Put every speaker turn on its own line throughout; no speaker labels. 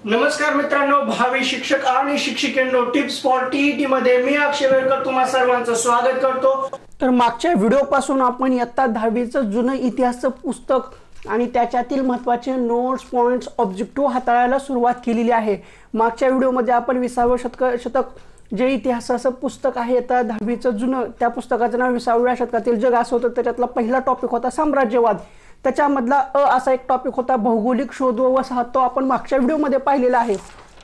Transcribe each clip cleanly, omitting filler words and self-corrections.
नमस्कार मित्रांनो, भावी शिक्षक आणि शिक्षिकेंनो, टिप्स फॉर टीईटी मध्ये मी अक्षय वेळकर तुम्हा सर्वांचं स्वागत करतो।
तर मागच्या व्हिडिओपासून आपण इयत्ता 10वीचं जुनं इतिहासचं पुस्तक आणि त्याच्यातील महत्त्वाचे नोट्स पॉइंट्स ऑब्जेक्टिव्ह हाताळायला सुरुवात केलेली आहे। मागच्या व्हिडिओमध्ये आपण 20व्या शतक जे इतिहासाचं पुस्तक आहे इयत्ता 10वीचं जुनं, त्या पुस्तकाचं नाव 20व्या शतकातील जग असं होतं। त्याच्यातला पहिला टॉपिक होता साम्राज्यवाद। त्याच्यामधला असा एक टॉपिक होता भौगोलिक शोध व वसाहत, तो आपण मागच्या व्हिडिओमध्ये पाहिलेला आहे।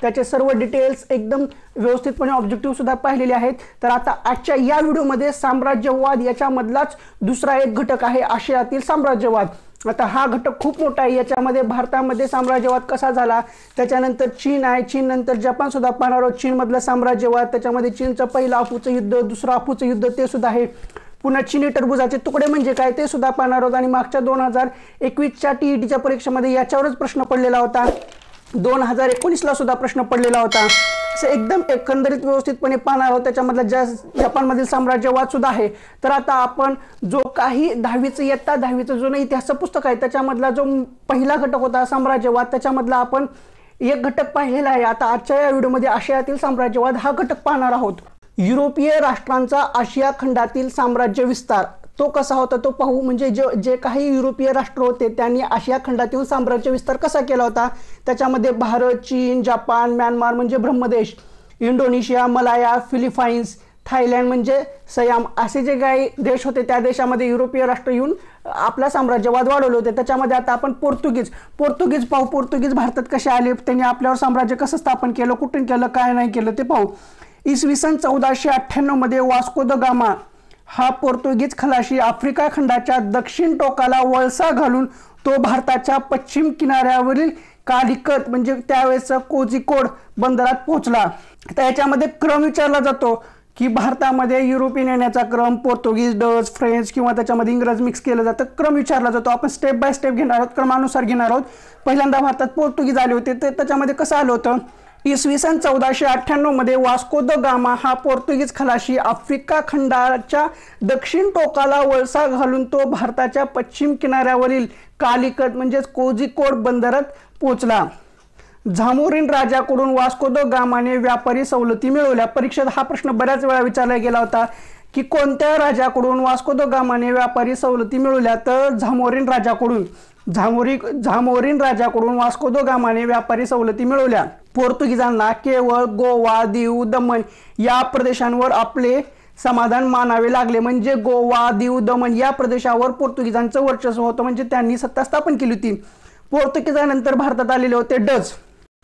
त्याचे सर्व डिटेल्स एकदम व्यवस्थितपणे ऑब्जेक्टिव्ह सुद्धा पाहिलेले आहेत। तर आता आजच्या या व्हिडिओमध्ये साम्राज्यवाद याच्यामधलाच दुसरा एक घटक आहे आशियातील साम्राज्यवाद। आता हा घटक खूप मोठा आहे। याच्यामध्ये भारतामध्ये साम्राज्यवाद कसा झाला, त्याच्यानंतर चीन आहे, चीन नंतर जपान सुद्धा पाहणार आहोत। चीन मधला साम्राज्यवाद, त्याच्यामध्ये चीनचं पहिलं अफूचं युद्ध, दुसरं अफूचं युद्ध ते सुद्धा आहे। पुन्हा चीनी टरबुजाचे तुकडे म्हणजे काय ते सुद्धा पाहणार आहोत। आणि मागच्या 2021च्या टीईटीच्या परीक्षेमध्ये याच्यावरच प्रश्न पडलेला होता, 2019ला सुद्धा प्रश्न पडलेला होता। असं एकदम एकंदरीत व्यवस्थितपणे पाहणार आहोत। त्याच्यामधला जपानमधील साम्राज्यवाद सुद्धा आहे। तर आता आपण जो काही 10वीचं इयत्ता 10वीचं जुनं इतिहासचं पुस्तक आहे त्याच्यामधला जो पहिला घटक होता साम्राज्यवाद, त्याच्यामधला आपण एक घटक पाहिलेला आहे। आता आजच्या या व्हिडिओमध्ये आशियातील साम्राज्यवाद हा घटक पाहणार आहोत। युरोपीय राष्ट्रांचा आशिया खंडातील साम्राज्य विस्तार तो कसा होता तो पाहू। म्हणजे जे काही युरोपीय राष्ट्र होते त्यांनी आशिया खंडातील साम्राज्य विस्तार कसा केला होता। त्याच्यामध्ये भारत, चीन, जपान, म्यानमार म्हणजे Brahmadesh, Indonesia, Malaya, Philippines, Thailand म्हणजे सयाम असे जे काही देश होते त्या देशामध्ये युरोपीय राष्ट्र येऊन आपला साम्राज्यवाद वाढवले होते। त्याच्यामध्ये आता आपण पोर्तुगीज पाहू। पोर्तुगीज भारतात कसे आले, त्यांनी आपल्यावर साम्राज्य कसं स्थापन केलं, कुठून केलं, काय नाही केलं ते पाहू। इसवी सन 1498 मध्ये वास्को द गामा हा पोर्तुगीज खलाशी आफ्रिका खंडाच्या दक्षिण टोकाला वळसा घालून तो भारताच्या पश्चिम किनाऱ्यावरील कालिकत म्हणजे त्यावेळेचा कोझिकोड बंदरात पोहोचला। त्याच्यामध्ये क्रम विचारला जातो की भारतामध्ये युरोपियन येण्याचा क्रम, पोर्तुगीज, डच, फ्रेंच किंवा त्याच्यामध्ये इंग्रज मिक्स केलं जातं, क्रम विचारला जातो। आपण स्टेप बाय स्टेप घेणार आहोत, क्रमानुसार घेणार आहोत। पहिल्यांदा भारतात पोर्तुगीज आले होते, ते त्याच्यामध्ये कसं आलं होतं। इसवी सन 1498 मध्ये वास्को द गामा हा पोर्तुगीज खलाशी आफ्रिका खंडाच्या दक्षिण टोकाला वळसा घालून तो भारताच्या पश्चिम किनाऱ्यावरील कालिकत म्हणजे कोझिकोड बंदरात पोहोचला। झामोरिन राजाकडून वास्को द गामाने व्यापारी सवलती मिळवल्या। परीक्षेत हा प्रश्न बऱ्याच वेळा विचारला गेला होता की कोणत्या राजाकडून वास्को द गामाने व्यापारी सवलती मिळवल्या, तर झामोरिन राजाकडून वास्को द गामाने व्यापारी सवलती मिळवल्या। पोर्तुगीजांना केवळ गोवा, दीव, दमण या प्रदेशांवर आपले समाधान मानावे लागले। म्हणजे गोवा, दीव, दमण या प्रदेशावर पोर्तुगीजांचं वर्चस्व होतं, म्हणजे त्यांनी सत्ता स्थापन केली होती। पोर्तुगीजानंतर भारतात आलेले होते डच।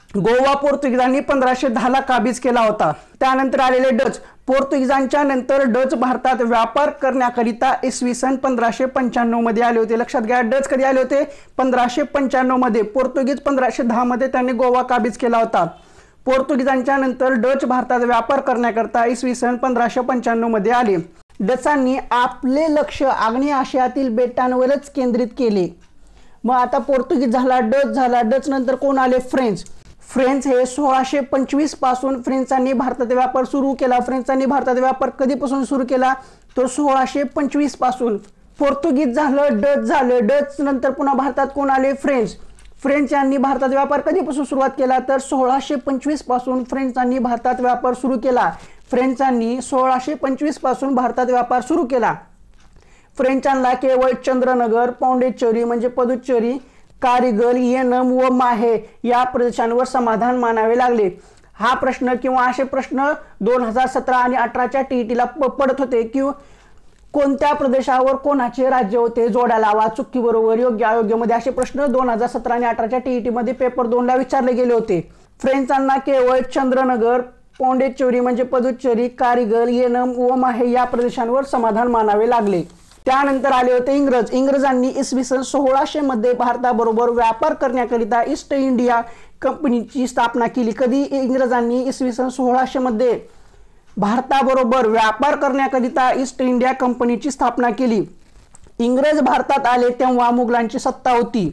गोवा पोर्तुगीजांनी 1510ला काबीज केला होता। त्यानंतर आलेले डच। पोर्तुगीजांच्या नंतर डच भारतात व्यापार करण्याकरिता इसवी सन 1595 मध्ये आले होते। लक्षात घ्या, डच कधी आले होते, 1595 मध्ये। पोर्तुगीज 1510 मध्ये त्यांनी गोवा काबीज केला होता। पोर्तुगीजांच्या नंतर डच भारतात व्यापार करण्याकरता इसवी सन 1595 मध्ये आले। डचांनी आपले लक्ष आग्नेय आशियातील बेटांवरच केंद्रित केले। मग आता पोर्तुगीज झाला, डच झाला, डच नंतर कोण आले, फ्रेंच हे 1625 पासून फ्रेंचांनी भारतात व्यापार सुरू केला। फ्रेंचांनी भारतात व्यापार कधीपासून सुरू केला, तो 1625 पासून। पोर्तुगीज झालं, डच झालं, डच नंतर पुन्हा भारतात कोण आले, फ्रेंच यांनी भारतात व्यापार कधीपासून सुरुवात केला, तर 1625 पासून फ्रेंचांनी भारतात व्यापार सुरू केला। फ्रेंचांनी 1625 पासून भारतात व्यापार सुरू केला। फ्रेंचांना केवळ चंद्रनगर, पॉंडिचेरी म्हणजे पदुच्चेरी, कारिगल, येनम व माहे या प्रदेशांवर समाधान मानावे लागले। हा प्रश्न किंवा असे प्रश्न 2017 आणि 18च्या टीईटीला पडत होते की कोणत्या प्रदेशावर कोणाचे राज्य होते, जोड्या लावा, चुकी बरोबर, योग्य अयोग्य मध्ये असे प्रश्न 2017 आणि 18च्या टीईटी मध्ये पेपर 2ला विचारले गेले होते। फ्रेंचांना केवळ चंद्रनगर, पॉंडिचेरी म्हणजे पदुच्चेरी, कारिगल, येनम व माहे या प्रदेशांवर समाधान मानावे लागले। त्यानंतर आले होते इंग्रजांनी इसवी सन 1600 मध्ये भारताबरोबर व्यापार करण्याकरिता ईस्ट इंडिया कंपनीची स्थापना केली। कधी इंग्रजांनी इसवी सन 1600 मध्ये भारताबरोबर व्यापार करण्याकरिता ईस्ट इंडिया कंपनीची स्थापना केली। इंग्रज भारतात आले तेव्हा मुघलांची सत्ता होती।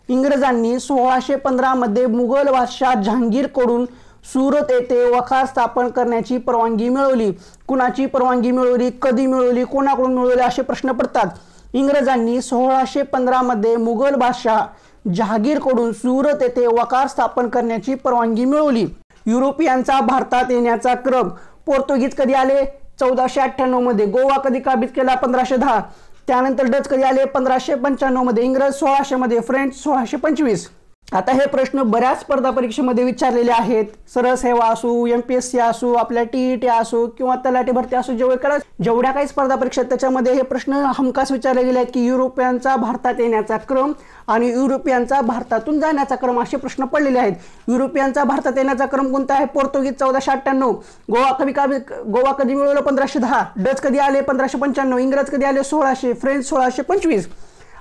इंग्रजांनी 1615 मध्ये मुघल बादशाह जहांगीरकडून सूरत येथे वखार स्थापन करण्याची परवानगी मिळवली। कुणाची परवानगी मिळवली, कधी मिळवली, कोणाकडून मिळवली असे प्रश्न पडतात। इंग्रजांनी 1615 मध्ये मुघल बादशाह जहागीरकडून सुरत येथे वकार स्थापन करण्याची परवानगी मिळवली. युरोपियांचा भारतात येण्याचा क्रम. पोर्तुगीज कधी आले? 1498 मध्ये. गोवा कधी काबीज केला? 1510. त्यानंतर डच कधी आले? 1595 मध्ये. इंग्रज 1600 मध्ये. फ्रेंच 1625. आता हे प्रश्न बऱ्याच स्पर्धा परीक्षेमध्ये विचारलेले आहेत. सरळ सेवा असो, MPSC असो, आपल्या TET असो किंवा तलाठी भरती असो, जेवढ्या काही स्पर्धा परीक्षा त्याच्यामध्ये हे प्रश्न हमखास विचारले गेले आहेत की युरोपियांचा भारतात येण्याचा क्रम आणि युरोपियांचा भारतातून जाण्याचा क्रम असे प्रश्न पडलेले आहेत. युरोपियांचा भारतात येण्याचा क्रम कोणता आहे? पोर्तुगीज 1498. गोवा कधी मिळवलं? 1510. डच कधी आले? 1595. इंग्रज कधी आले? 1600. फ्रेंच 1625.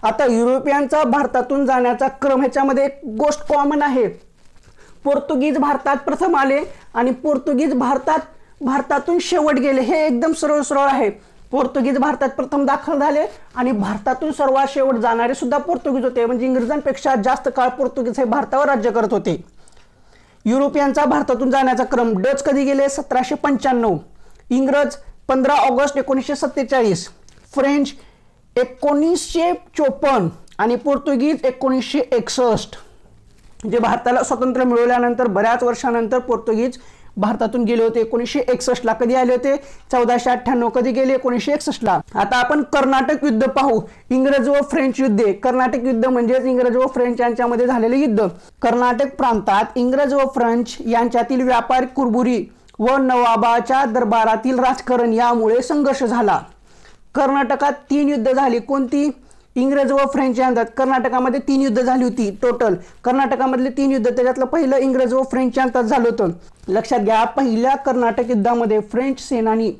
आता युरोपियांचा भारतातून जाण्याचा क्रम ह्याच्यामध्ये एक गोष्ट कॉमन आहे. पोर्तुगीज भारतात प्रथम आले आणि पोर्तुगीज भारतातून शेवट गेले. हे एकदम सरळ आहे. पोर्तुगीज भारतात प्रथम दाखल झाले आणि भारतातून सर्वात शेवट जाणारे सुद्धा पोर्तुगीज होते. म्हणजे इंग्रजांपेक्षा जास्त काळ पोर्तुगीज हे भारतावर राज्य करत होते. युरोपियांचा भारतातून जाण्याचा क्रम. डच कधी गेले? 1795. इंग्रज 15 ऑगस्ट 1947. फ्रेंच 1954 आणि पोर्तुगीज 1961. म्हणजे भारताला स्वातंत्र्य मिळवल्यानंतर बऱ्याच वर्षानंतर पोर्तुगीज भारतातून गेले होते. 1961 ला. कधी आले होते? 1498. कधी गेले? 1961 ला. आता आपण कर्नाटक युद्ध पाहू. इंग्रज व फ्रेंच युद्धे. कर्नाटक युद्ध म्हणजेच इंग्रज व फ्रेंच यांच्यामध्ये झालेले युद्ध. कर्नाटक प्रांतात इंग्रज व फ्रेंच यांच्यातील व्यापारिक कुरबुरी व नवाबाच्या दरबारातील राजकारण यामुळे संघर्ष झाला. कर्नाटकात 3 युद्ध झाली. कोणती? इंग्रज व फ्रेंच यांच्यात. कर्नाटकामध्ये 3 युद्ध झाली होती टोटल. कर्नाटकामधले 3 युद्ध, त्याच्यातलं पहिलं इंग्रज व फ्रेंच यांच्यात झालं होतं. लक्षात घ्या, पहिल्या कर्नाटक युद्धामध्ये फ्रेंच सेनानी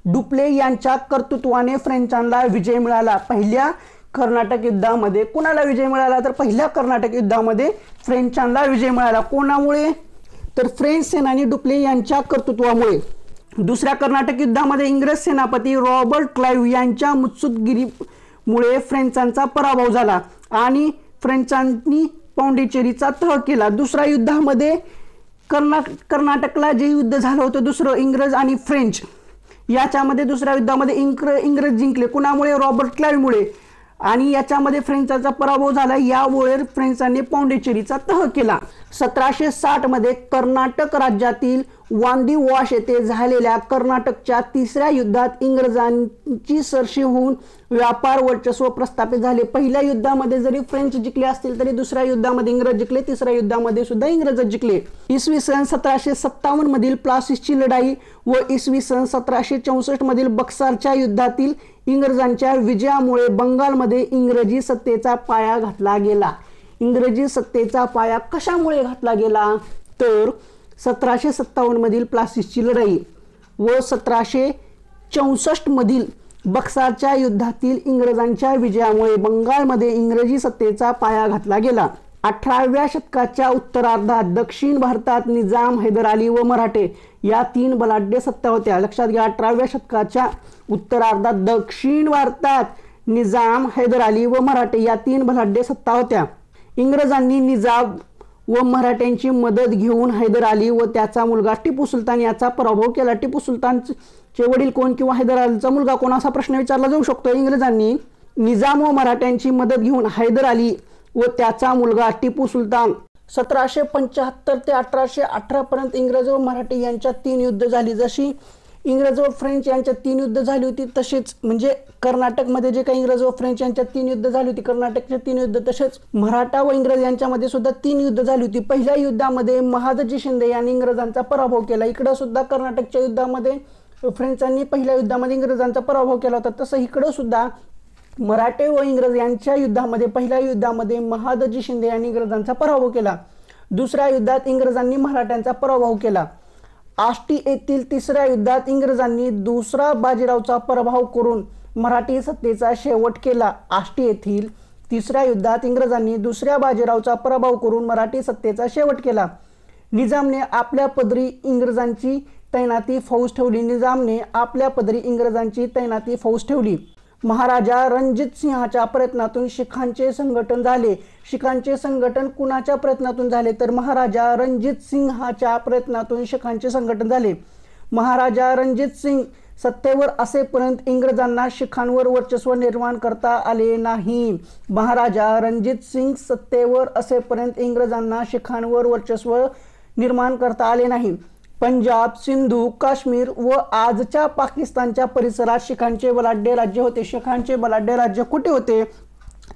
डुप्ले यांच्या कर्तृत्वाने फ्रेंचांना विजय मिळाला. पहिल्या कर्नाटक युद्धामध्ये कोणाला विजय मिळाला? तर पहिल्या कर्नाटक युद्धामध्ये फ्रेंचांना विजय मिळाला. कोणामुळे? तर फ्रेंच सेनानी डुप्ले यांच्या कर्तृत्वामुळे. दुसऱ्या कर्नाटक युद्धामध्ये इंग्रज सेनापती रॉबर्ट क्लाइव्ह यांच्या मुत्सुद्देगिरीमुळे फ्रेंचांचा पराभव झाला आणि फ्रेंचांनी पॉंडिचेरीचा तह केला. दुसऱ्या युद्धामध्ये कर्नाटकला जे युद्ध झालं होतं दुसरं, इंग्रज आणि फ्रेंच याच्यामध्ये दुसऱ्या युद्धामध्ये इंग्रज जिंकले. कुणामुळे? रॉबर्ट क्लाइव्हमुळे. आणि याच्यामध्ये फ्रेंचांचा पराभव झाला. यामुळे फ्रेंचांनी पॉंडिचेरीचा तह केला. 1760 मध्ये कर्नाटक राज्यातील वांदिवाश येथे झालेल्या कर्नाटकच्या 3ऱ्या युद्धात इंग्रजांची सरशी होऊन व्यापार वर्चस्व प्रस्थापित झाले. पहिल्या युद्धामध्ये जरी फ्रेंच जिंकले असतील तरी दुसऱ्या युद्धामध्ये इंग्रज जिंकले. तिसऱ्या युद्धामध्ये सुद्धा इंग्रज जिंकले. इसवी सन 1757 मधील प्लासीची लढाई व इसवी सन 1764 मधील बक्सारच्या युद्धातील इंग्रजांच्या विजयामुळे बंगालमध्ये इंग्रजी सत्तेचा पाया घातला गेला. इंग्रजी सत्तेचा पाया कशामुळे घातला गेला? तर 1757 मधील प्लासीची लढाई व 1764 मधील बक्सारच्या युद्धातील इंग्रजांच्या विजयामुळे बंगालमध्ये इंग्रजी सत्तेचा पाया घातला गेला. 18व्या शतकाच्या उत्तरार्धात दक्षिण भारतात निजाम, हैदर अली व मराठे या 3 बलाढ्य सत्ता होत्या. लक्षात घ्या, 18व्या शतकाच्या उत्तरार्धात दक्षिण भारतात निजाम, हैदर अली व मराठे या 3 बलाढ्य सत्ता होत्या. इंग्रजांनी निजाम व मराठ्यांची मदत घेऊन हैदर अली व त्याचा मुलगा टिपू सुलतान याचा पराभव केला. टिपू सुलतानचे वडील कोण किंवा हैदर अलीचा मुलगा कोण असा प्रश्न विचारला जाऊ शकतो. इंग्रजांनी निजाम व मराठ्यांची मदत घेऊन हैदर अली व त्याचा मुलगा टिपू सुलतान 1775 ते 1818 पर्यंत इंग्रज व मराठी यांच्यात 3 युद्ध झाली. जशी इंग्रज व फ्रेंच यांच्यात 3 युद्ध झाली होती तसेच म्हणजे कर्नाटकमध्ये जे काही इंग्रज व फ्रेंच यांच्यात 3 युद्ध झाली होती, कर्नाटकचे 3 युद्ध, तसेच मराठा व इंग्रज यांच्यामध्ये सुद्धा 3 युद्ध झाली होती. पहिल्या युद्धामध्ये महादजी शिंदे यांनी इंग्रजांचा पराभव केला. इकडं सुद्धा कर्नाटकच्या युद्धामध्ये फ्रेंचांनी पहिल्या युद्धामध्ये इंग्रजांचा पराभव केला होता. तसं इकडं सुद्धा मराठे व इंग्रज यांच्या युद्धामध्ये पहिल्या युद्धामध्ये महादजी शिंदे यांनी इंग्रजांचा पराभव केला. दुसऱ्या युद्धात इंग्रजांनी मराठ्यांचा पराभव केला. आष्टी येथील 3ऱ्या युद्धात इंग्रजांनी दुसरा बाजीरावचा पराभव करून मराठी सत्तेचा शेवट केला. आष्टी येथील 3ऱ्या युद्धात इंग्रजांनी दुसऱ्या बाजीरावचा पराभव करून मराठी सत्तेचा शेवट केला. निजामने आपल्या पदरी इंग्रजांची तैनाती फौज ठेवली. निजामने आपल्या पदरी इंग्रजांची तैनाती फौज ठेवली. महाराजा रणजित सिंहाच्या प्रयत्नातून शिखांचे संघटन झाले. शिखांचे संघटन कुणाच्या प्रयत्नातून झाले? तर महाराजा रणजित सिंहाच्या प्रयत्नातून शिखांचे संघटन झाले. महाराजा रणजित सिंग सत्तेवर असेपर्यंत इंग्रजांना शिखांवर वर्चस्व निर्माण करता आले नाही. महाराजा रणजित सिंग सत्तेवर असेपर्यंत इंग्रजांना शिखांवर वर्चस्व निर्माण करता आले नाही. पंजाब, सिंधू, काश्मीर व आजच्या पाकिस्तानच्या परिसरात शिखांचे बलाढ्य राज्य होते. शिखांचे बलाढ्य राज्य कुठे होते?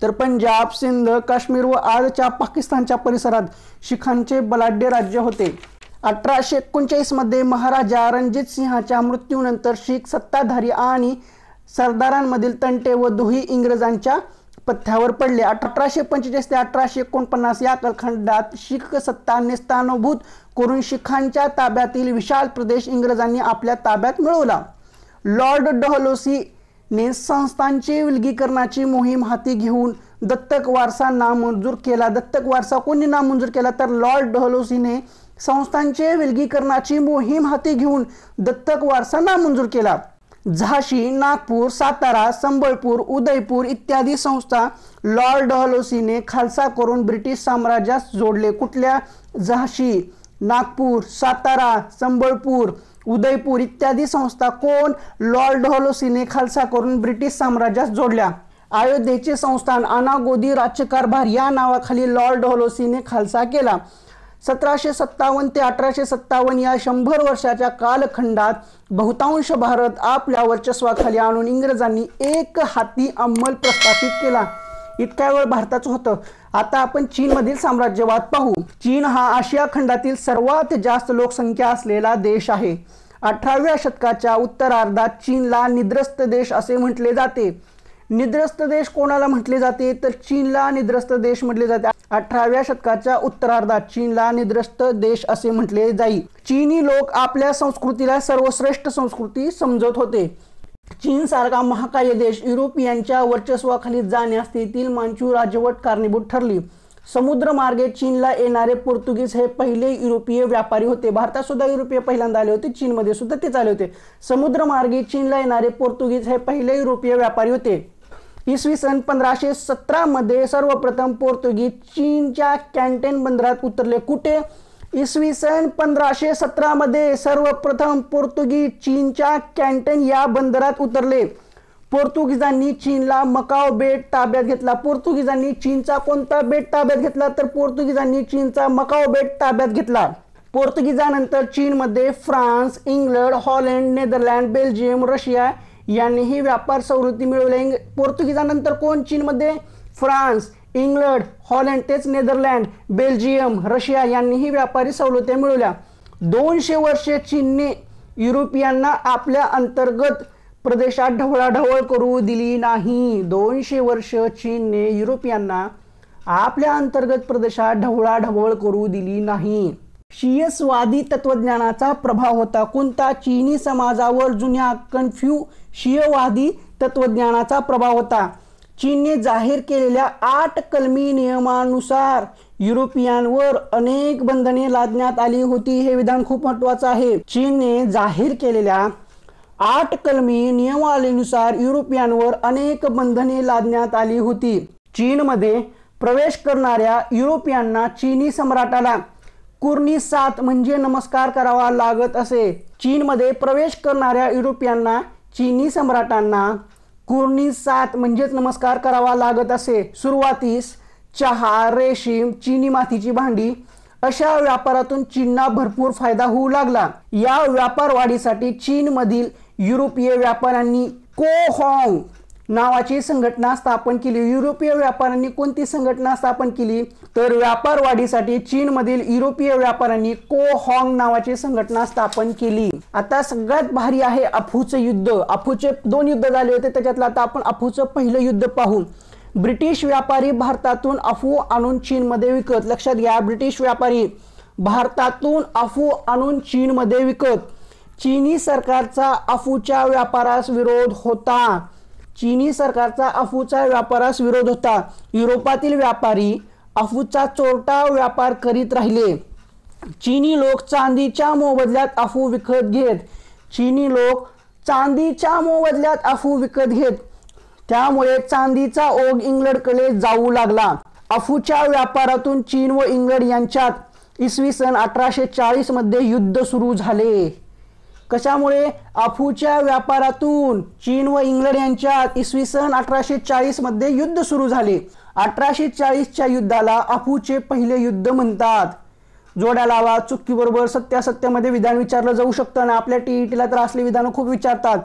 तर पंजाब, सिंध, काश्मीर व आजच्या पाकिस्तानच्या परिसरात शिखांचे बलाढ्य राज्य होते. 1839 मध्ये महाराजा रणजित सिंहाच्या मृत्यूनंतर शीख सत्ताधारी आणि सरदारांमधील तंटे व दुही इंग्रजांच्या पथ्यावर पडले. 1845 ते 1849 या कालखंडात शीख सत्ता नेस्तानाबूत करून शिखांच्या ताब्यातील विशाल प्रदेश इंग्रजांनी आपल्या ताब्यात मिळवला. लॉर्ड डलहौसी ने संस्थांची विलगीकरणाची मोहीम हाती घेऊन दत्तक वारसा नामंजूर केला. दत्तक वारसा कोणी नामंजूर केला? तर लॉर्ड डलहौसीने संस्थांचे विलगीकरणाची मोहीम हाती घेऊन दत्तक वारसा नामंजूर केला. झाशी, नागपूर, सातारा, संबळपूर, उदयपूर इत्यादी संस्था लॉर्ड डलहौसीने खालसा करून ब्रिटिश साम्राज्यास जोडले. कुठल्या? झाशी, नागपूर, सातारा, संबळपूर, उदयपूर इत्यादी संस्था कोण? लॉर्ड डलहौसीने खालसा करून ब्रिटिश साम्राज्यास जोडल्या. अयोध्येचे संस्थान अनागोदी राज्यकारभार या नावाखाली लॉर्ड डलहौसीने खालसा केला. 1757 ते 1857 या 100 वर्षाच्या कालखंडात बहुतांश भारत आपल्या वर्चस्वाखाली आणून इंग्रजांनी एक हाती अंमल प्रस्थापित केला. इतक्या वेळ भारताचं होतं. आता आपण चीनमधील साम्राज्यवाद पाहू. चीन हा आशिया खंडातील सर्वात जास्त लोकसंख्या असलेला देश आहे. 18व्या शतकाच्या उत्तरार्धात चीनला निद्रस्त देश असे म्हटले जाते. निद्रस्त देश कोणाला म्हटले जाते? तर चीनला निद्रस्त देश म्हटले जाते. 18व्या शतकाच्या उत्तरार्धात चीनला निद्रस्त देश असे म्हटले जाई. चीनी लोक आपल्या संस्कृतीला सर्वश्रेष्ठ संस्कृती समजत होते. चीन सारखा महाकाय देश युरोपियांच्या वर्चस्वाखाली जाण्यास तेथील मांचू राजवट कारणीभूत ठरली. समुद्रमार्गे चीनला येणारे पोर्तुगीज हे पहिले युरोपीय व्यापारी होते. भारतात सुद्धा युरोपीय पहिल्यांदा आले होते. चीनमध्ये सुद्धा तेच आले होते. समुद्रमार्गे चीनला येणारे पोर्तुगीज हे पहिले युरोपीय व्यापारी होते. इसवी सन 1517 मध्ये सर्वप्रथम पोर्तुगीज चीनच्या कॅन्टन बंदरात उतरले. कुठे? इसवी सन 1517 मध्ये सर्वप्रथम पोर्तुगीज चीनच्या कॅन्टन या बंदरात उतरले. पोर्तुगीजांनी चीनला मकाओ बेट ताब्यात घेतला. पोर्तुगीजांनी चीनचा कोणता बेट ताब्यात घेतला? तर पोर्तुगीजांनी चीनचा मकाओ बेट ताब्यात घेतला. पोर्तुगीजानंतर चीनमध्ये France, England, Holland, Netherland, Belgium, Russia यांनीही व्यापार सवलती मिळवल्या. पोर्तुगीजानंतर कोण चीनमध्ये? फ्रान्स, इंग्लंड, हॉलंड तेच नेदरलँड, बेल्जियम, रशिया यांनीही व्यापारी सवलती मिळवल्या. 200 वर्षे चीनने युरोपियांना आपल्या अंतर्गत प्रदेशात ढवळाढवळ करू दिली नाही. 200 वर्ष चीनने युरोपियांना आपल्या अंतर्गत प्रदेशात ढवळाढवळ करू दिली नाही. शियसवादी तत्वज्ञानाचा प्रभाव होता. कोणता? चीनी समाजावर जुन्या कन्फ्युशियवादी तत्वज्ञानाचा प्रभाव होता. चीनने जाहीर केलेल्या 8 कलमी नियमानुसार युरोपियांवर अनेक बंधने लादण्यात आली होती. हे विधान खूप महत्त्वाचं आहे. चीनने जाहीर केलेल्या 8 कलमी नियमावलीनुसार युरोपियांवर अनेक बंधने लादण्यात आली होती. चीनमध्ये प्रवेश करणाऱ्या युरोपियांना चीनी सम्राटाला कुर्नी सात म्हणजे नमस्कार करावा लागत असे. चीनमध्ये प्रवेश करणाऱ्या युरोपियांना चीनी सम्राटांना कुर्नी सात म्हणजेच नमस्कार करावा लागत असे. सुरुवातीस चहा, रेशीम, चीनी मातीची भांडी अशा व्यापारातून चीनला भरपूर फायदा होऊ लागला. या व्यापार वाढीसाठी चीनमधील युरोपीय व्यापाऱ्यांनी कोहॉंग नावाची संघटना स्थापन केली. युरोपीय व्यापाऱ्यांनी कोणती संघटना स्थापन केली? तर व्यापार वाढीसाठी चीनमधील युरोपीय व्यापाऱ्यांनी कोहॉंग नावाची संघटना स्थापन केली. आता सगळ्यात भारी आहे अफूचं युद्ध. अफूचे 2 युद्ध झाले होते. त्याच्यातलं आता आपण अफूचं पहिलं युद्ध पाहू. ब्रिटिश व्यापारी भारतातून अफू आणून चीनमध्ये विकत. लक्षात घ्या, ब्रिटिश व्यापारी भारतातून अफू आणून चीनमध्ये विकत. चीनी सरकारचा अफूच्या व्यापारास विरोध होता. चीनी सरकारचा अफूच्या व्यापारास विरोध होता. युरोपातील व्यापारी अफूचा चोरटा व्यापार करीत राहिले. चीनी लोक चांदीच्या मोबदल्यात अफू विकत घेत. चीनी लोक चांदीच्या मोबदल्यात अफू विकत घेत. त्यामुळे चांदीचा ओघ इंग्लंडकडे जाऊ लागला. अफूच्या व्यापारातून चीन व इंग्लंड यांच्यात इसवी सन 1840 मध्ये युद्ध सुरू झाले. कशामुळे? अफूच्या व्यापारातून चीन व इंग्लंड यांच्यात इसवी सन 1840 मध्ये युद्ध सुरू झाले. 1840च्या युद्धाला अफूचे पहिले युद्ध म्हणतात. जोड्या लावा. चुकीबरोबर सत्यासत्यामध्ये विधान विचारलं जाऊ शकतं आणि आपल्या टीईटीला तर असले विधान खूप विचारतात.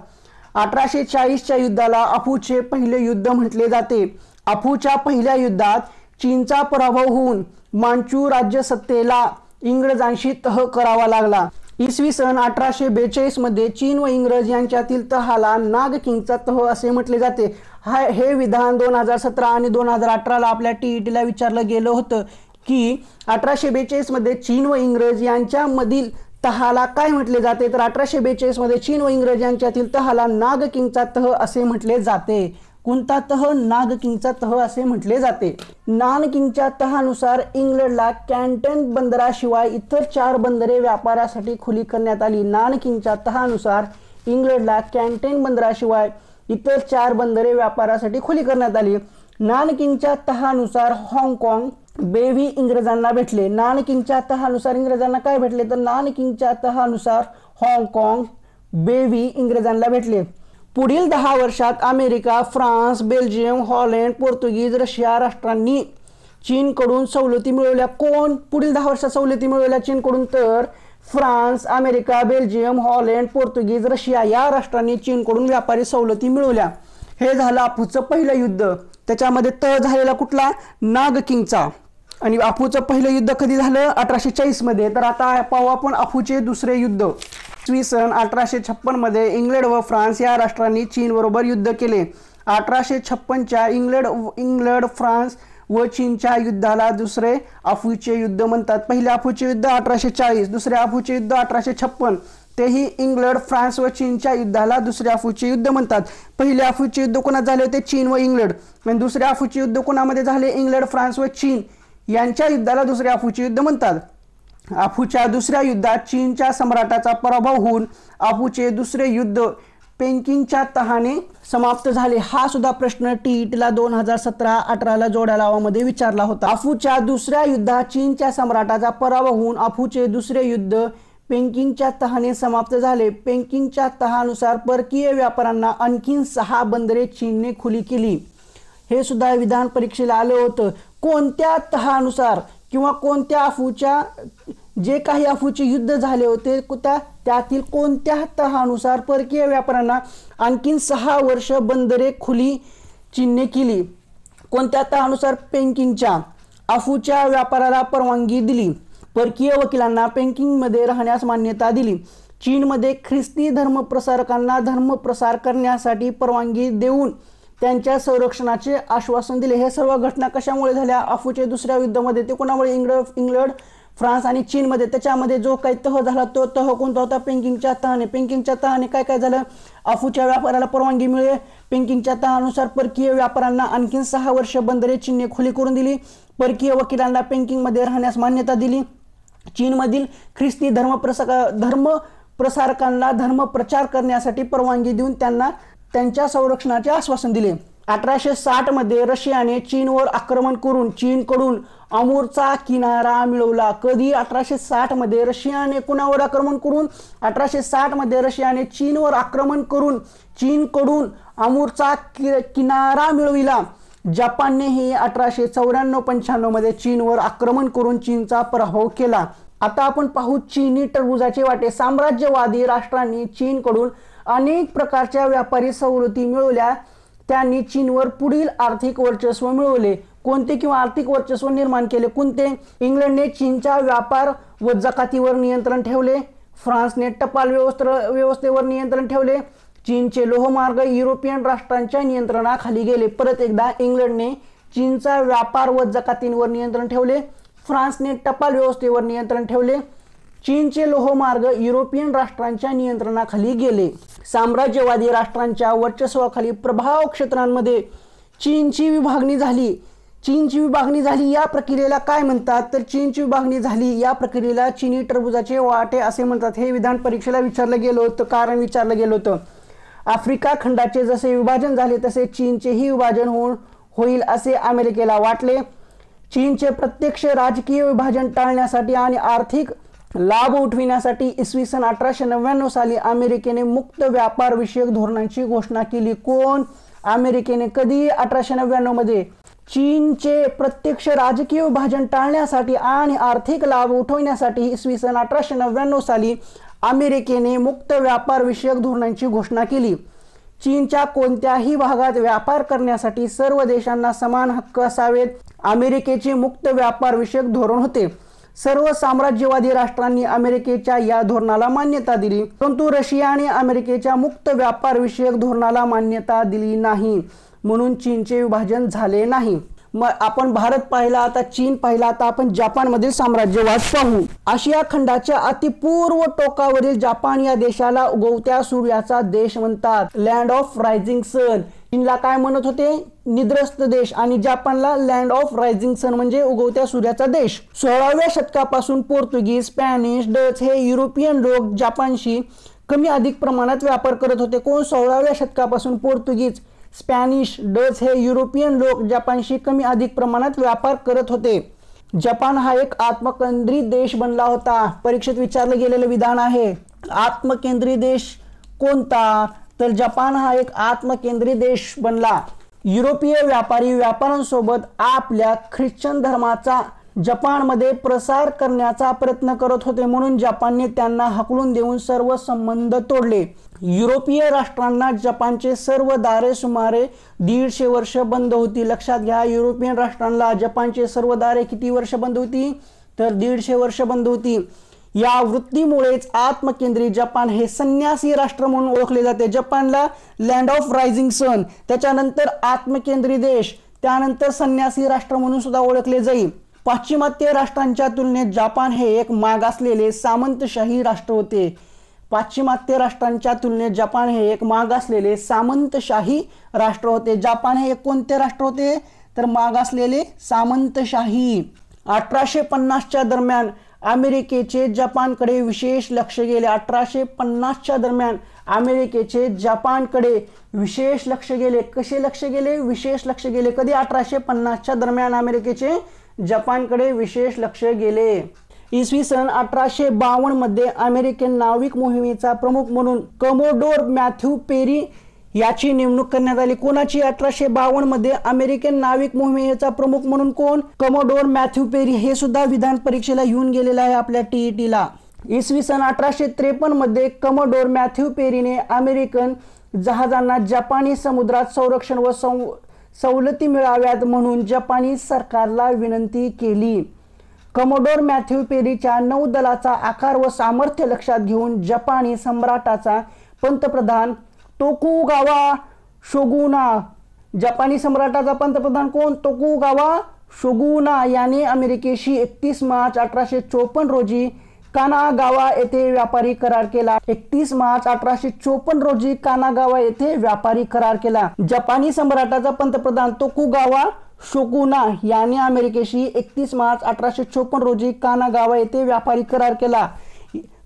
1840च्या युद्धाला अफूचे पहिले युद्ध म्हटले जाते. अफूच्या पहिल्या युद्धात चीनचा पराभव होऊन मांचू राज्य सत्तेला इंग्रजांशी तह करावा लागला. इसवी सन 1842 मध्ये चीन व इंग्रज यांच्यातील तहाला नागकिंगचा तह असे म्हटले जाते. हे विधान 2017 आणि 2018ला आपल्या टीईटीला विचारलं गेलं होतं की 1842 मध्ये चीन व इंग्रज यांच्यामधील तहाला काय म्हटले जाते? तर 1842 मध्ये चीन व इंग्रज यांच्यातील तहाला नागकिंगचा तह असे म्हटले जाते. कोणता तह? नागकिंगचा तह असे म्हटले जाते. नानकिंगच्या तहानुसार इंग्लंडला कॅन्टन बंदराशिवाय इतर 4 बंदरे व्यापारासाठी खुली करण्यात आली. नानकिंगच्या तहानुसार इंग्लंडला कॅन्टन बंदराशिवाय इतर 4 बंदरे व्यापारासाठी खुली करण्यात आली. नानकिंगच्या तहानुसार हाँगकाँग बेवी इंग्रजांना भेटले. नानकिंगच्या तहानुसार इंग्रजांना काय भेटले? तर नानकिंगच्या तहानुसार हाँगकाँग बेवी इंग्रजांना भेटले. पुढील 10 वर्षात अमेरिका, फ्रान्स, बेल्जियम, हॉलंड, पोर्तुगीज, रशिया राष्ट्रांनी चीनकडून सवलती मिळवल्या. कोण पुढील 10 वर्षात सवलती मिळवल्या चीनकडून? तर फ्रान्स, अमेरिका, बेल्जियम, हॉलंड, पोर्तुगीज, रशिया या राष्ट्रांनी चीनकडून व्यापारी सवलती मिळवल्या. हे झालं अफूचं पहिलं युद्ध. त्याच्यामध्ये तह झालेला कुठला? नागकिंगचा. आणि अफूचं पहिलं युद्ध कधी झालं? 1840 मध्ये. तर आता पाहू आपण अफूचे दुसरे युद्ध. इसवी सन 1856 मध्ये इंग्लंड व फ्रान्स या राष्ट्रांनी चीन बरोबर युद्ध केले. 1856च्या इंग्लंड, फ्रान्स व चीनच्या युद्धाला दुसरे अफूचे युद्ध म्हणतात. पहिले अफूचे युद्ध 1840, दुसरे अफूचे युद्ध 1856. तेही इंग्लंड, फ्रान्स व चीनच्या युद्धाला दुसरे अफूचे युद्ध म्हणतात. पहिले अफूचे युद्ध कोणात झाले होते? चीन व इंग्लंड. आणि दुसरे अफूचे युद्ध कोणामध्ये झाले? इंग्लंड, फ्रान्स व चीन यांच्या युद्धाला दुसरे अफूचे युद्ध म्हणतात. अफूच्या दुसऱ्या युद्धात चीनच्या सम्राटाचा पराभव होऊन अफूचे दुसरे युद्ध पेकिंगच्या तहाने समाप्त झाले. हा सुद्धा प्रश्न टीईटीला 2017-18ला जोड्या लावामध्ये विचारला होता. अफूच्या दुसऱ्या युद्धात चीनच्या सम्राटाचा पराभव होऊन अफूचे दुसरे युद्ध पेकिंगच्या तहाने समाप्त झाले. पेकिंगच्या तहानुसार परकीय व्यापाऱ्यांना आणखीन 6 बंदरे चीनने खुली केली. हे सुद्धा विधान परीक्षेला आलं होतं. कोणत्या तहानुसार किंवा कोणत्या अफूच्या जे काही अफूचे युद्ध झाले होते त्यातील कोणत्या तहानुसार परकीय व्यापाऱ्यांना आणखीन 6 वर्ष बंदरे खुली चीनने केली? कोणत्या तहानुसार? पेकिंगच्या. अफूच्या व्यापाराला परवानगी दिली. परकीय वकिलांना पेकिंगमध्ये राहण्यास मान्यता दिली. चीनमध्ये ख्रिस्ती धर्मप्रसारकांना धर्मप्रसार करण्यासाठी परवानगी देऊन त्यांच्या संरक्षणाचे आश्वासन दिले. हे सर्व घटना कशामुळे झाल्या? अफूच्या दुसऱ्या युद्धामध्ये. ते कोणामुळे? इंग्लंड, फ्रान्स आणि चीनमध्ये. त्याच्यामध्ये जो काही तह झाला तो तह कोणता होता? पेकिंगच्या तहाने. पेकिंगच्या तहाने काय काय झालं? अफूच्या व्यापाराला परवानगी मिळाली. पेकिंगच्या तहानुसार परकीय व्यापाऱ्यांना आणखीन 6 वर्ष बंदरे चीनने खुली करून दिली. परकीय वकिलांना पेकिंगमध्ये राहण्यास मान्यता दिली. चीनमधील ख्रिस्ती धर्मप्रसारकांना धर्मप्रचार करण्यासाठी परवानगी देऊन त्यांना त्यांच्या संरक्षणाचे आश्वासन दिले. 1860 मध्ये रशियाने चीनवर आक्रमण करून चीनकडून अमूरचा किनारा मिळवला. कधी? 1860 मध्ये रशियाने कुणावर आक्रमण करून? 1860 मध्ये रशियाने चीनवर आक्रमण करून चीनकडून अमूरचा किनारा मिळविला. जपाननेही 1894-95 मध्ये चीनवर आक्रमण करून चीनचा पराभव केला. आता आपण पाहू चीनी टरबुजाचे वाटे. साम्राज्यवादी राष्ट्रांनी चीनकडून अनेक प्रकारच्या व्यापारी सवलती मिळवल्या. त्यांनी चीनवर पुढील आर्थिक वर्चस्व मिळवले. कोणते किंवा आर्थिक वर्चस्व निर्माण केले? कोणते? इंग्लंडने चीनच्या व्यापार व जकातीवर नियंत्रण ठेवले. फ्रान्सने टपाल व्यवस्थेवर नियंत्रण ठेवले. चीनचे लोहमार्ग युरोपियन राष्ट्रांच्या नियंत्रणाखाली गेले. परत एकदा इंग्लंडने चीनचा व्यापार व जकातींवर नियंत्रण ठेवले. फ्रान्सने टपाल व्यवस्थेवर नियंत्रण ठेवले. चीनचे लोहमार्ग युरोपियन राष्ट्रांच्या नियंत्रणाखाली गेले. साम्राज्यवादी राष्ट्रांच्या वर्चस्वाखाली प्रभाव क्षेत्रांमध्ये चीनची विभागणी झाली. चीनची विभागणी झाली या प्रक्रियेला काय म्हणतात? तर चीनची विभागणी झाली या प्रक्रियेला चीनी टरबुजाचे वाटे असे म्हणतात. हे विधान परीक्षेला विचारलं गेलं होतं. कारण विचारलं गेलं होतं. आफ्रिका खंडाचे जसे विभाजन झाले तसे चीनचेही विभाजन होईल असे अमेरिकेला वाटले. चीनचे प्रत्यक्ष राजकीय विभाजन टाळण्यासाठी आणि आर्थिक लाभ उठविण्यासाठी इसवी सन 1899 साली अमेरिकेने मुक्त व्यापार विषयक धोरणांची घोषणा केली. कोण? अमेरिकेने. कधी? 1899 मध्ये. चीनचे प्रत्यक्ष राजकीय विभाजन टाळण्यासाठी आणि आर्थिक लाभ उठवण्यासाठी इसवी सन 1899 साली अमेरिकेने मुक्त व्यापार विषयक धोरणांची घोषणा केली. चीनच्या कोणत्याही भागात व्यापार करण्यासाठी सर्व देशांना समान हक्क असावेत. अमेरिकेचे मुक्त व्यापार विषयक धोरण होते. सर्व साम्राज्यवादी राष्ट्रांनी अमेरिकेच्या या धोरणाला मान्यता दिली, परंतु रशियाने अमेरिकेच्या मुक्त व्यापार विषयक धोरणाला मान्यता दिली नाही, म्हणून चीनचे विभाजन झाले नाही. मग आपण भारत पाहिला, आता चीन पाहिला, आता आपण जपान मधील साम्राज्यवाद पाहू. आशिया खंडाच्या अतिपूर्व टोकावरील जपान या देशाला उगवत्या सूर्याचा देश म्हणतात. Land of rising sun. चीनला काय म्हणत होते? निद्रस्त देश. आणि जपानला लँड ऑफ रायझिंग सन म्हणजे उगवत्या सूर्याचा देश. 16व्या शतकापासून पोर्तुगीज, स्पॅनिश, डच हे युरोपियन लोक जपानशी कमी अधिक प्रमाणात व्यापार करत होते. कोण? 16व्या शतकापासून पोर्तुगीज, स्पॅनिश, डच हे युरोपियन लोक जपानशी कमी अधिक प्रमाणात व्यापार करत होते. जपान हा एक आत्मकेंद्रित देश बनला होता. परीक्षेत विचारलं गेलेलं विधान आहे. आत्मकेंद्रित देश कोणता? तर जपान हा एक आत्मकेंद्रित देश बनला. युरोपीय व्यापारी व्यापाऱ्यांसोबत आपल्या ख्रिश्चन धर्माचा जपानमध्ये प्रसार करण्याचा प्रयत्न करत होते, म्हणून जपानने त्यांना हाकलून देऊन सर्व संबंध तोडले. युरोपीय राष्ट्रांना जपानचे सर्व दारे सुमारे 150 वर्ष बंद होती. लक्षात घ्या, युरोपियन राष्ट्रांना जपानचे सर्व दारे किती वर्ष बंद होती? तर 150 वर्ष बंद होती. या वृत्तीमुळेच आत्मकेंद्रित जपान हे संन्यासी राष्ट्र म्हणून ओळखले जाते. जपानला लँड ऑफ रायझिंग सन, त्याच्यानंतर आत्मकेंद्रित देश, त्यानंतर संन्यासी राष्ट्र म्हणून सुद्धा ओळखले जाईल. पाश्चिमात्य राष्ट्रांच्या तुलनेत जपान हे एक मागासलेले सामंतशाही राष्ट्र होते. पाश्चिमात्य राष्ट्रांच्या तुलनेत जपान हे एक मागासलेले सामंतशाही राष्ट्र होते. जपान हे एक कोणते राष्ट्र होते? तर मागासलेले सामंतशाही. 1850च्या दरम्यान अमेरिकेचे जपानकडे विशेष लक्ष गेले. 1850च्या दरम्यान अमेरिकेचे जपानकडे विशेष लक्ष गेले. कसे लक्ष गेले? विशेष लक्ष गेले. कधी? 1850च्या दरम्यान अमेरिकेचे जपानकडे विशेष लक्ष गेले. इसवी सन 1852 मध्ये अमेरिकन नाविक मोहिमेचा प्रमुख म्हणून कमोडोर मॅथ्यू पेरी याची नेमणूक करण्यात आली. कोणाची? 1852 मध्ये अमेरिकन नाविक मोहिमेचा प्रमुख म्हणून कोण? Commodore Matthew Perry. हे सुद्धा विधान परीक्षेला येऊन गेलेलं आहे आपल्या टीईटीला. इसवी सन 1853 मध्ये कमोडोर मॅथ्यू पेरीने अमेरिकन जहाजांना जपानी समुद्रात संरक्षण व सवलती मिळाव्यात म्हणून जपानी सरकारला विनंती केली. कमोडोर मॅथ्यू पेरीच्या नौदलाचा आकार व सामर्थ्य लक्षात घेऊन जपानी सम्राटाचा पंतप्रधान तोकुगावा शोगुना, जपानी सम्राटाचा पंतप्रधान कोण? तोकुगावा शोगुना याने अमेरिकेशी 31 मार्च 1854 रोजी कानागावा येथे व्यापारी करार केला. 31 मार्च 1854 रोजी कानागावा येथे व्यापारी करार केला. जपानी सम्राटाचा पंतप्रधान तोकुगावा शोगुना याने अमेरिकेशी 31 मार्च 1854 रोजी कानागावा येथे व्यापारी करार केला.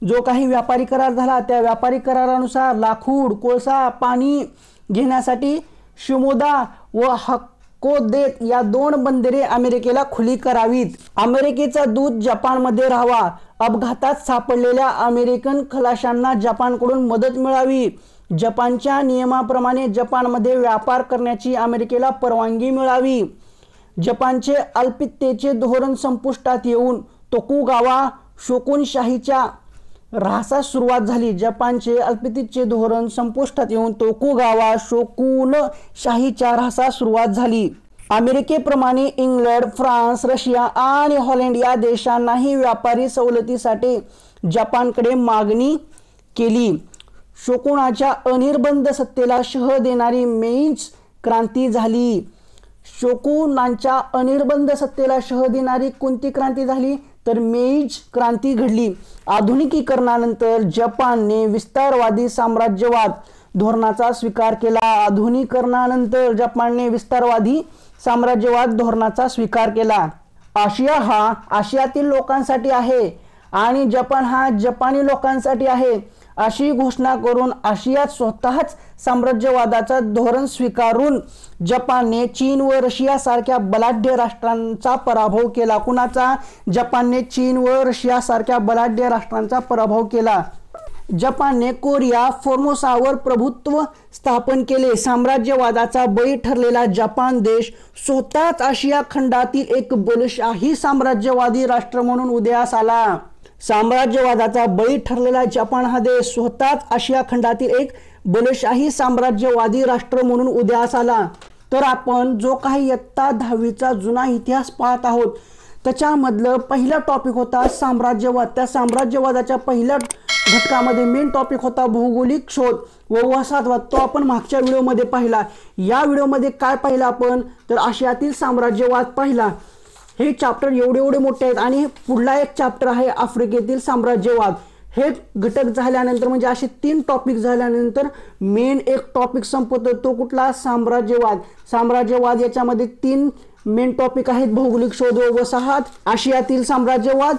जो काही व्यापारी करार झाला त्या व्यापारी करारानुसार लाकूड, कोळसा, पाणी घेण्यासाठी शिमोदा व हक्कोदेत या 2 बंदरे अमेरिकेला खुली करावीत. अमेरिकेचा दूत जपानमध्ये राहावा. अपघातात सापडलेल्या अमेरिकन खलाशांना जपानकडून मदत मिळावी. जपानच्या नियमाप्रमाणे जपानमध्ये व्यापार करण्याची अमेरिकेला परवानगी मिळावी. जपानचे अल्पितेचे धोरण संपुष्टात येऊन तोकुगावा शोकुनशाहीच्या ऱ्हासास सुरुवात झाली. जपानचे अल्पितेचे धोरण संपुष्टात येऊन तोकुगावा शोकुनशाहीच्या ऱ्हासास सुरुवात झाली. अमेरिकेप्रमाणे इंग्लंड, फ्रान्स, रशिया आणि हॉलंड या देशांनाही व्यापारी सवलतीसाठी जपानकडे मागणी केली. शोकुनाच्या अनिर्बंध सत्तेला शह देणारी मेईज क्रांती झाली. शोकुनांच्या अनिर्बंध सत्तेला शह देणारी कोणती क्रांती झाली? तर मेईज क्रांती घडली. आधुनिकीकरणानंतर जपानने विस्तारवादी साम्राज्यवाद धोरणाचा स्वीकार केला. आधुनिकीकरणानंतर जपानने विस्तारवादी साम्राज्यवाद धोरणाचा स्वीकार केला. आशिया हा आशियातील लोकांसाठी आहे आणि जपान हा जपानी लोकांसाठी आहे. अशी घोषणा करून आशियात स्वतःच साम्राज्यवादाचं धोरण स्वीकारून जपानने चीन व रशिया सारख्या बलाढ्य राष्ट्रांचा पराभव केला। कुणाचा? जपानने चीन व रशिया सारख्या बलाढ्य राष्ट्रांचा पराभव केला। जपानने कोरिया फॉर्मोसावर प्रभुत्व स्थापन केले। साम्राज्यवादाचा बळी ठरलेला जपान देश स्वतःच आशिया खंडातील एक बलशाही साम्राज्यवादी राष्ट्र म्हणून उदयास आला। साम्राज्यवादाचा बळी ठरलेला जपान हा देश स्वतःच आशिया खंडातील एक बलशाही साम्राज्यवादी राष्ट्र म्हणून उदयास आला। तर आपण जो काही इयत्ता 10वीचा जुना इतिहास पाहत आहोत त्याच्यामधलं पहिला टॉपिक होता साम्राज्यवाद। त्या साम्राज्यवादाच्या पहिल्या घटकामध्ये मेन टॉपिक होता भौगोलिक शोध व वसाहतवाद। तो आपण मागच्या व्हिडिओमध्ये पाहिला। या व्हिडिओमध्ये काय पाहिलं आपण तर आशियातील साम्राज्यवाद पाहिला। हे चॅप्टर एवढे मोठे आहेत आणि पुढला एक चॅप्टर आहे आफ्रिकेतील साम्राज्यवाद। हे घटक झाल्यानंतर म्हणजे असे 3 टॉपिक झाल्यानंतर मेन एक टॉपिक संपतो, तो कुठला? साम्राज्यवाद। साम्राज्यवाद याच्यामध्ये 3 मेन टॉपिक आहेत, भौगोलिक शोध व वसाहत, आशियातील साम्राज्यवाद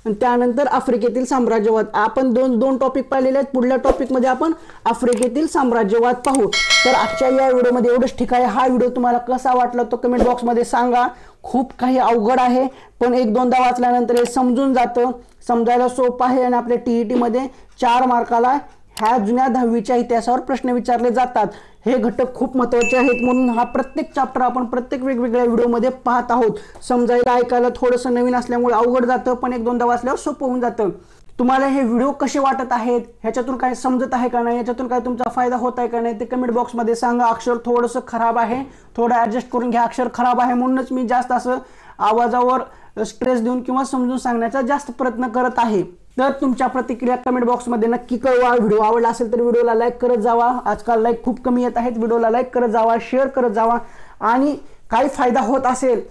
आणि त्यानंतर आफ्रिकेतील साम्राज्यवाद। आपण दोन टॉपिक पाहिलेले आहेत। पुढल्या टॉपिकमध्ये आपण आफ्रिकेतील साम्राज्यवाद पाहू। तर आजच्या या व्हिडिओमध्ये एवढंच ठीक आहे। हा व्हिडिओ तुम्हाला कसा वाटला तो कमेंट बॉक्समध्ये सांगा। खूप काही अवघड आहे पण 1-2दा वाचल्यानंतर हे समजून जातं, समजायला सोपं आहे आणि आपल्या TET मध्ये 4 मार्काला ह्या जुन्या 10वीच्या इतिहासावर प्रश्न विचारले जातात। हे घटक खूप महत्त्वाचे आहेत म्हणून हा प्रत्येक चॅप्टर आपण प्रत्येक वेगवेगळ्या व्हिडिओमध्ये पाहत आहोत। समजायला ऐकायला थोडंसं नवीन असल्यामुळे अवघड जातं पण 1-2दा वाचल्यावर सोपं होऊन जातं। तुम्हाला हे व्हिडिओ कसे वाटत आहेत, ह्याच्यातून काय समजत आहे का नाही, याच्यातून काय तुमचा फायदा होत आहे का नाही ते कमेंट बॉक्समध्ये सांगा। अक्षर थोडंसं खराब आहे, थोडं ॲडजस्ट करून घ्या। अक्षर खराब आहे म्हणूनच मी जास्त असं आवाजावर स्ट्रेस देऊन किंवा समजून सांगण्याचा जास्त प्रयत्न करत आहे। तर तुमच्या प्रतिक्रिया कमेंट बॉक्समध्ये नक्की कळवा। व्हिडिओ आवडला असेल तर व्हिडिओला लाईक करत जावा। आजकाल लाईक खूप कमी येत आहेत, व्हिडिओला लाईक करत जावा, शेअर करत जावा आणि काही फायदा होत असेल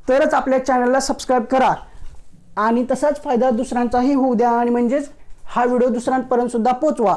तरच आपल्या चॅनलला सबस्क्राईब करा आणि तसाच फायदा दुसऱ्यांचाही होऊ द्या आणि म्हणजेच हा व्हिडिओ दुसऱ्यांपर्यंत सुद्धा पोहोचवा।